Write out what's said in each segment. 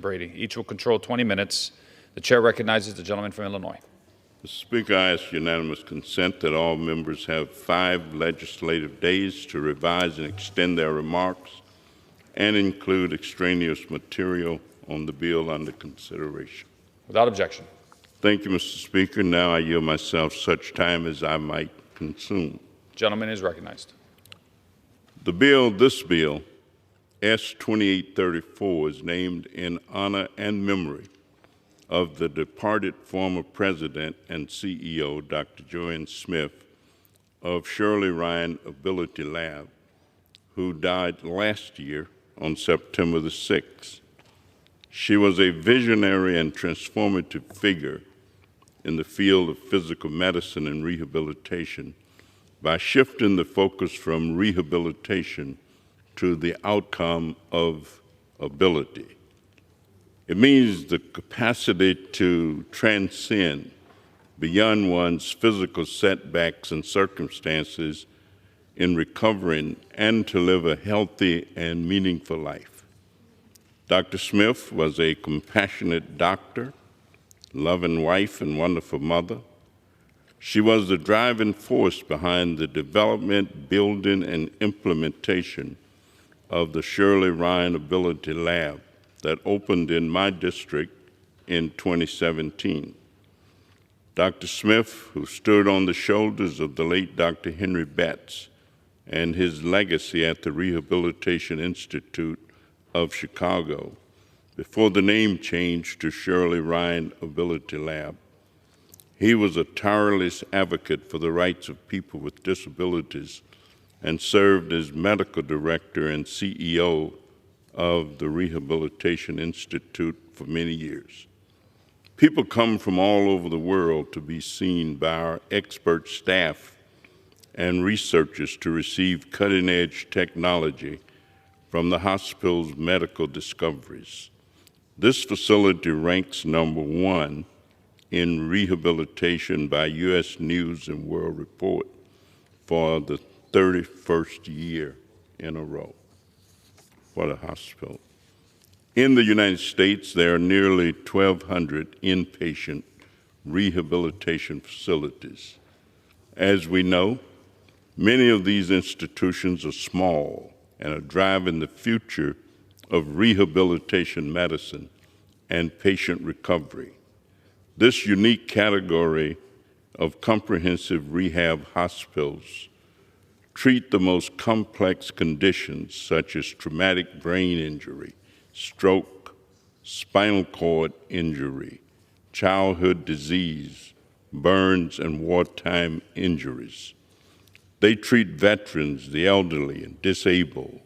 Brady. Each will control 20 minutes. The chair recognizes the gentleman from Illinois. Mr. Speaker, I ask unanimous consent that all members have 5 legislative days to revise and extend their remarks and include extraneous material on the bill under consideration. Without objection. Thank you, Mr. Speaker. Now I yield myself such time as I might consume. Gentleman is recognized. This bill, S. 2834, is named in honor and memory of the departed former President and CEO, Dr. Joanne Smith, of Shirley Ryan Ability Lab, who died last year on September the 6th. She was a visionary and transformative figure in the field of physical medicine and rehabilitation by shifting the focus from rehabilitation to the outcome of ability. It means the capacity to transcend beyond one's physical setbacks and circumstances in recovering and to live a healthy and meaningful life. Dr. Smith was a compassionate doctor, loving wife, and wonderful mother. She was the driving force behind the development, building, and implementation of the Shirley Ryan Ability Lab that opened in my district in 2017. Dr. Smith, who stood on the shoulders of the late Dr. Henry Betts and his legacy at the Rehabilitation Institute of Chicago, before the name changed to Shirley Ryan Ability Lab. He was a tireless advocate for the rights of people with disabilities and served as medical director and CEO of the Rehabilitation Institute for many years. People come from all over the world to be seen by our expert staff and researchers to receive cutting-edge technology from the hospital's medical discoveries. This facility ranks #1 in rehabilitation by U.S. News and World Report for the 31st year in a row. What a hospital. In the United States, there are nearly 1,200 inpatient rehabilitation facilities. As we know, many of these institutions are small and are driving the future of rehabilitation medicine and patient recovery. This unique category of comprehensive rehab hospitals treat the most complex conditions such as traumatic brain injury, stroke, spinal cord injury, childhood disease, burns, and wartime injuries. They treat veterans, the elderly and disabled,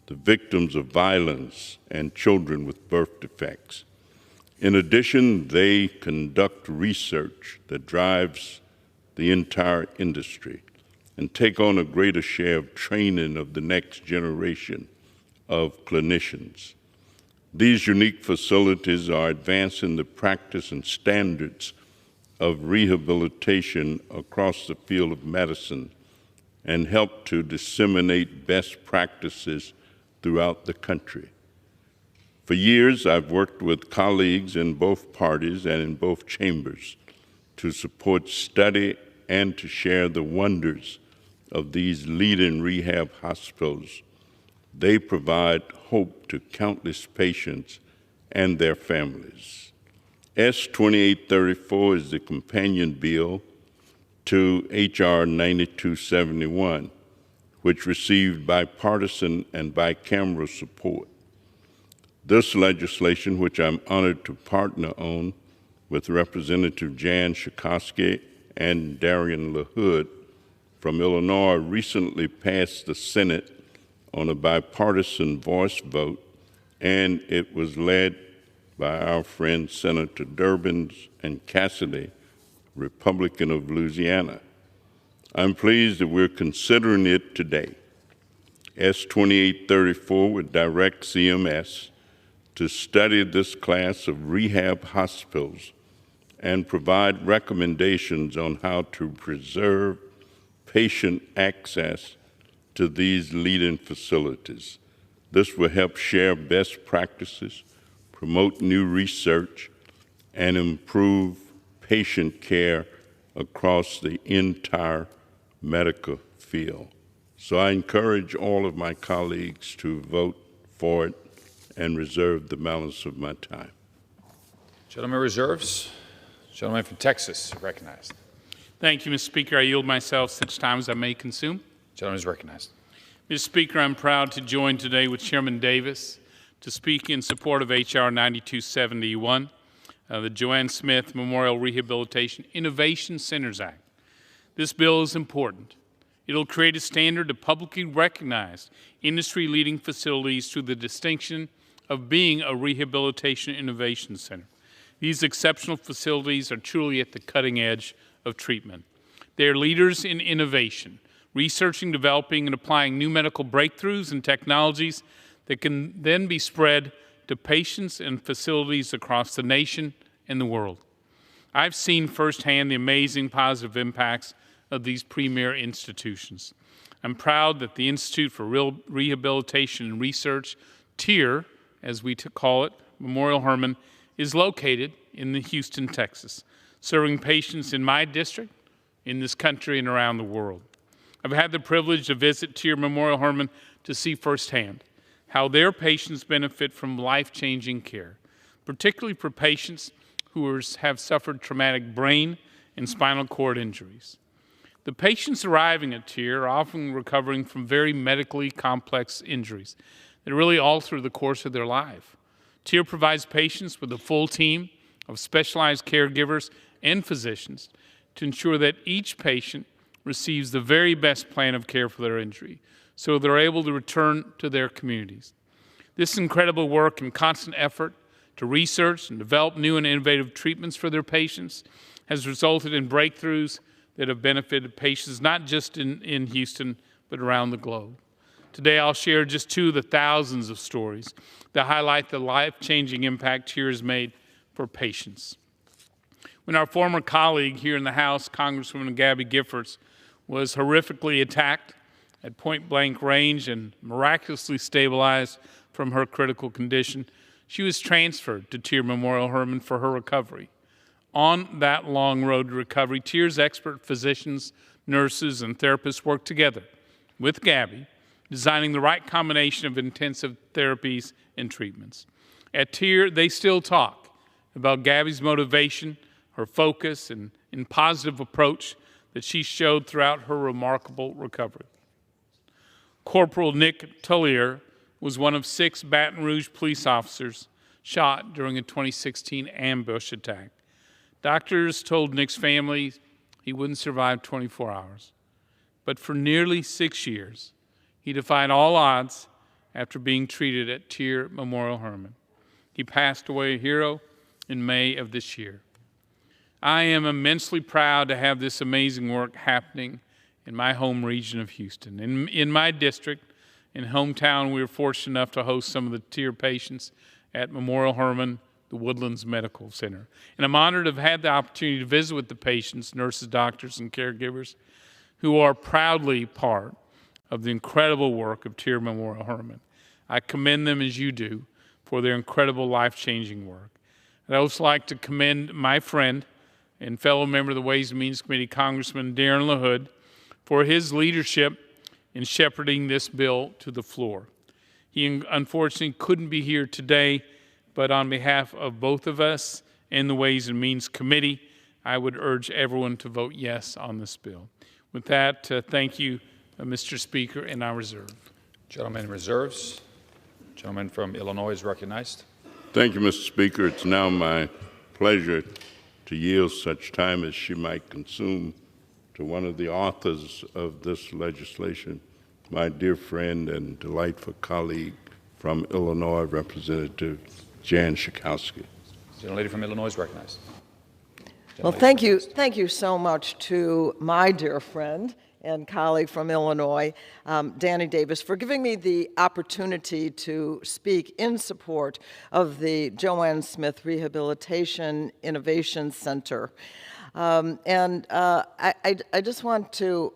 the victims of violence, and children with birth defects. In addition, they conduct research that drives the entire industry and take on a greater share of training of the next generation of clinicians. These unique facilities are advancing the practice and standards of rehabilitation across the field of medicine and help to disseminate best practices throughout the country. For years, I've worked with colleagues in both parties and in both chambers to support study and to share the wonders of these leading rehab hospitals. They provide hope to countless patients and their families. S. 2834 is the companion bill to H.R. 9271, which received bipartisan and bicameral support. This legislation, which I'm honored to partner on with Representative Jan Schakowsky and Darian LaHood from Illinois, recently passed the Senate on a bipartisan voice vote, and it was led by our friend Senator Durbin and Cassidy, Republican of Louisiana. I'm pleased that we're considering it today. S. 2834 would direct CMS to study this class of rehab hospitals and provide recommendations on how to preserve patient access to these leading facilities. This will help share best practices, promote new research, and improve patient care across the entire medical field. So I encourage all of my colleagues to vote for it and reserve the balance of my time. Gentleman reserves. Gentleman from Texas, recognized. Thank you, Mr. Speaker. I yield myself such time as I may consume. Gentleman is recognized. Mr. Speaker, I'm proud to join today with Chairman Davis to speak in support of H.R. 9271, the Joanne Smith Memorial Rehabilitation Innovation Centers Act. This bill is important. It'll create a standard to publicly recognize industry-leading facilities through the distinction of being a rehabilitation innovation center. These exceptional facilities are truly at the cutting edge of treatment. They are leaders in innovation, researching, developing, and applying new medical breakthroughs and technologies that can then be spread to patients and facilities across the nation and the world. I've seen firsthand the amazing positive impacts of these premier institutions. I'm proud that the Institute for Rehabilitation and Research, TIR, as we call it, Memorial Hermann, is located in Houston, Texas, serving patients in my district, in this country, and around the world. I've had the privilege to visit TIR Memorial Hermann to see firsthand how their patients benefit from life-changing care, particularly for patients who have suffered traumatic brain and spinal cord injuries. The patients arriving at TIR are often recovering from very medically complex injuries that really alter the course of their life. TIR provides patients with a full team of specialized caregivers and physicians to ensure that each patient receives the very best plan of care for their injury, so they're able to return to their communities. This incredible work and constant effort to research and develop new and innovative treatments for their patients has resulted in breakthroughs that have benefited patients not just in Houston, but around the globe. Today, I'll share just two of the thousands of stories that highlight the life-changing impact TIR has made for patients. When our former colleague here in the House, Congresswoman Gabby Giffords, was horrifically attacked at point-blank range and miraculously stabilized from her critical condition, she was transferred to TIR Memorial Hermann for her recovery. On that long road to recovery, TIR's expert physicians, nurses, and therapists worked together with Gabby, designing the right combination of intensive therapies and treatments. At TIR, they still talk about Gabby's motivation, her focus, and positive approach that she showed throughout her remarkable recovery. Corporal Nick Tullier was one of 6 Baton Rouge police officers shot during a 2016 ambush attack. Doctors told Nick's family he wouldn't survive 24 hours. But for nearly 6 years, he defied all odds after being treated at TIR Memorial Hermann. He passed away a hero in May of this year. I am immensely proud to have this amazing work happening in my home region of Houston. In my district, in hometown, we were fortunate enough to host some of the TIR patients at Memorial Hermann, the Woodlands Medical Center. And I'm honored to have had the opportunity to visit with the patients, nurses, doctors, and caregivers who are proudly part of the incredible work of TIR Memorial Hermann. I commend them as you do for their incredible life-changing work. I'd also like to commend my friend and fellow member of the Ways and Means Committee, Congressman Darren LaHood, for his leadership in shepherding this bill to the floor. He unfortunately couldn't be here today, but on behalf of both of us and the Ways and Means Committee, I would urge everyone to vote yes on this bill. With that, thank you, Mr. Speaker, and I reserve. Gentleman reserves. Gentleman from Illinois is recognized. Thank you, Mr. Speaker. It's now my pleasure to yield such time as she might consume to one of the authors of this legislation, my dear friend and delightful colleague from Illinois, Representative Jan Schakowsky. Gentlelady from Illinois is recognized. Well, thank you so much to my dear friend and colleague from Illinois, Danny Davis, for giving me the opportunity to speak in support of the Joanne Smith Rehabilitation Innovation Center. I just want to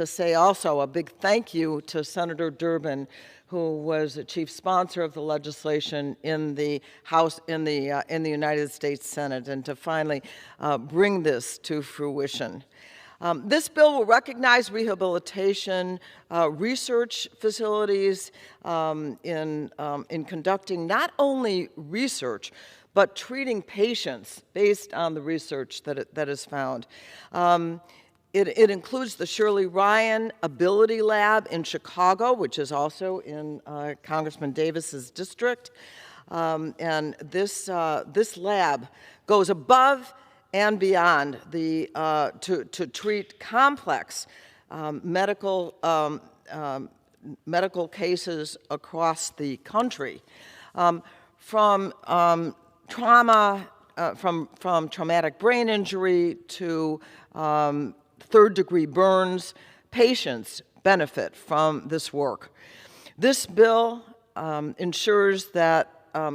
say also a big thank you to Senator Durbin who was the chief sponsor of the legislation in the House, in the United States Senate, and to finally bring this to fruition. This bill will recognize rehabilitation research facilities in conducting not only research, but treating patients based on the research that is found. It includes the Shirley Ryan Ability Lab in Chicago, which is also in Congressman Davis's district. And this lab goes above and beyond to treat complex medical cases across the country, from trauma, from traumatic brain injury to third-degree burns. Patients benefit from this work. This bill ensures that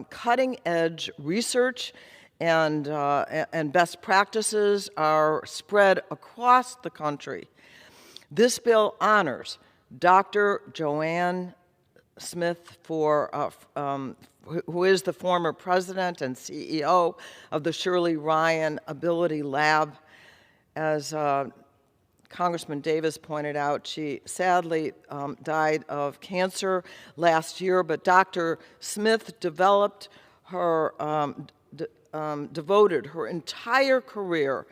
cutting-edge research and best practices are spread across the country. This bill honors Dr. Joanne Smith, who is the former president and CEO of the Shirley Ryan Ability Lab. As Congressman Davis pointed out, she sadly died of cancer last year, but Dr. Smith devoted her entire career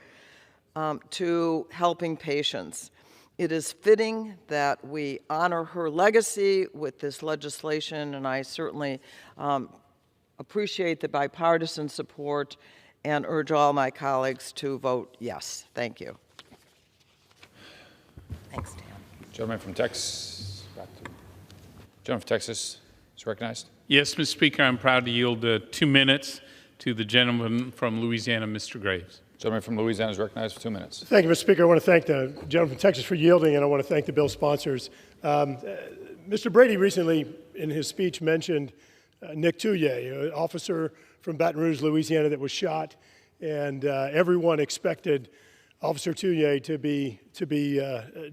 to helping patients. It is fitting that we honor her legacy with this legislation, and I certainly appreciate the bipartisan support and urge all my colleagues to vote yes. Thank you. Thanks, Dan. Gentleman from Texas. Gentleman from Texas is recognized. Yes, Mr. Speaker, I'm proud to yield 2 minutes to the gentleman from Louisiana, Mr. Graves. Gentleman from Louisiana is recognized for 2 minutes. Thank you, Mr. Speaker. I want to thank the gentleman from Texas for yielding, and I want to thank the bill sponsors. Mr. Brady recently, in his speech, mentioned Nick Touye, an officer from Baton Rouge, Louisiana, that was shot, and everyone expected Officer Touye to be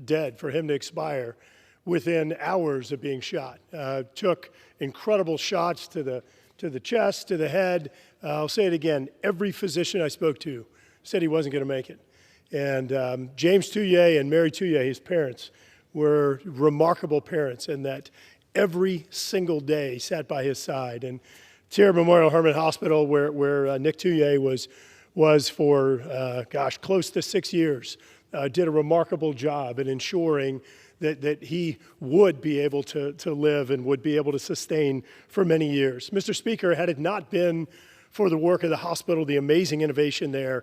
dead, for him to expire within hours of being shot. Took incredible shots to the chest, to the head. I'll say it again, every physician I spoke to said he wasn't going to make it. And James Touye and Mary Touye, his parents, were remarkable parents in that every single day sat by his side. And Tierra Memorial Hermann Hospital, where Nick Touye was for, close to 6 years, did a remarkable job in ensuring that he would be able to live and would be able to sustain for many years. Mr. Speaker, had it not been for the work of the hospital, the amazing innovation there,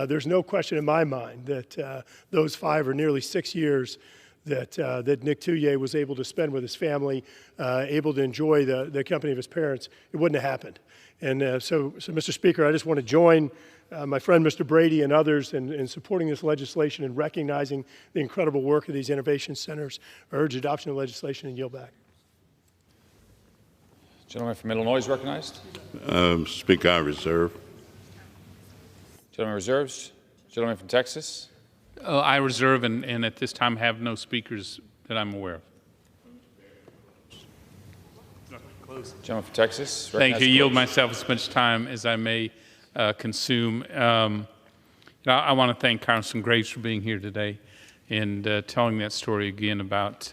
there's no question in my mind that those 5 or nearly 6 years that Nick Touye was able to spend with his family, able to enjoy the company of his parents, it wouldn't have happened. And so, Mr. Speaker, I just want to join my friend Mr. Brady and others in supporting this legislation and recognizing the incredible work of these innovation centers. I urge adoption of legislation and yield back. Gentleman from Illinois is recognized. Speaker, I reserve. Gentleman reserves. Gentleman from Texas. I reserve and at this time have no speakers that I'm aware of. Gentleman from Texas. Thank you. Yield myself as much time as I may consume. I want to thank Congressman Graves for being here today and telling that story again about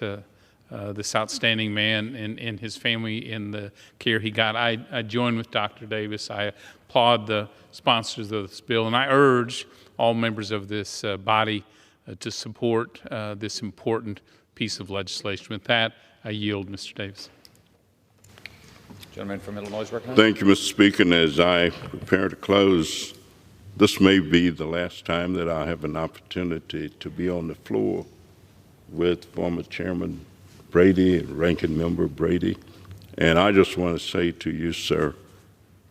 this outstanding man and his family and the care he got. I join with Dr. Davis. I applaud the sponsors of this bill, and I urge all members of this body to support this important piece of legislation. With that, I yield, Mr. Davis. Gentleman from Illinois is recognized. Thank you, Mr. Speaker. And as I prepare to close, this may be the last time that I have an opportunity to be on the floor with former Chairman Brady and Ranking Member Brady. And I just want to say to you, sir,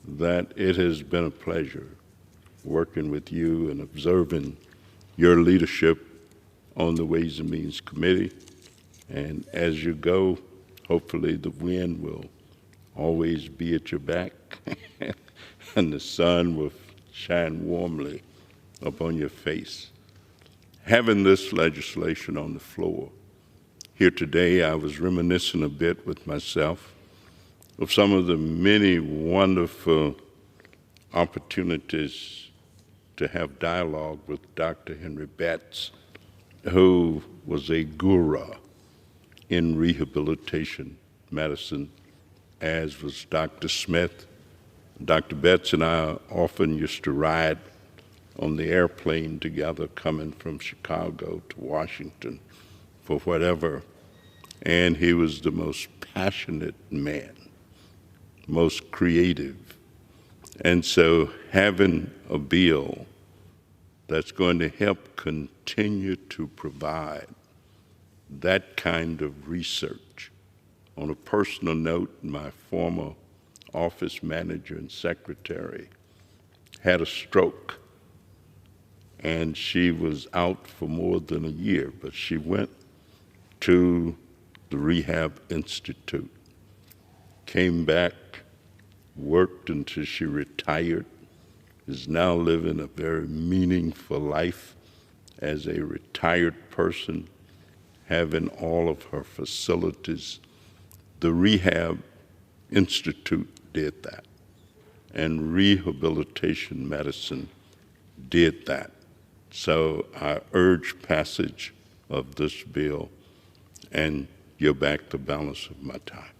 that it has been a pleasure working with you and observing your leadership on the Ways and Means Committee. And as you go, hopefully the wind will always be at your back and the sun will shine warmly upon your face. Having this legislation on the floor here today, I was reminiscing a bit with myself of some of the many wonderful opportunities to have dialogue with Dr. Henry Betts, who was a guru in rehabilitation medicine, as was Dr. Smith. Dr. Betts and I often used to ride on the airplane together coming from Chicago to Washington for whatever, and he was the most passionate man, most creative. And so having a bill that's going to help continue to provide that kind of research. On a personal note, my former office manager and secretary had a stroke, and she was out for more than a year, but she went to the Rehab Institute, came back, worked until she retired, is now living a very meaningful life as a retired person, having all of her facilities. The Rehab Institute did that, and rehabilitation medicine did that. So I urge passage of this bill and yield back the balance of my time.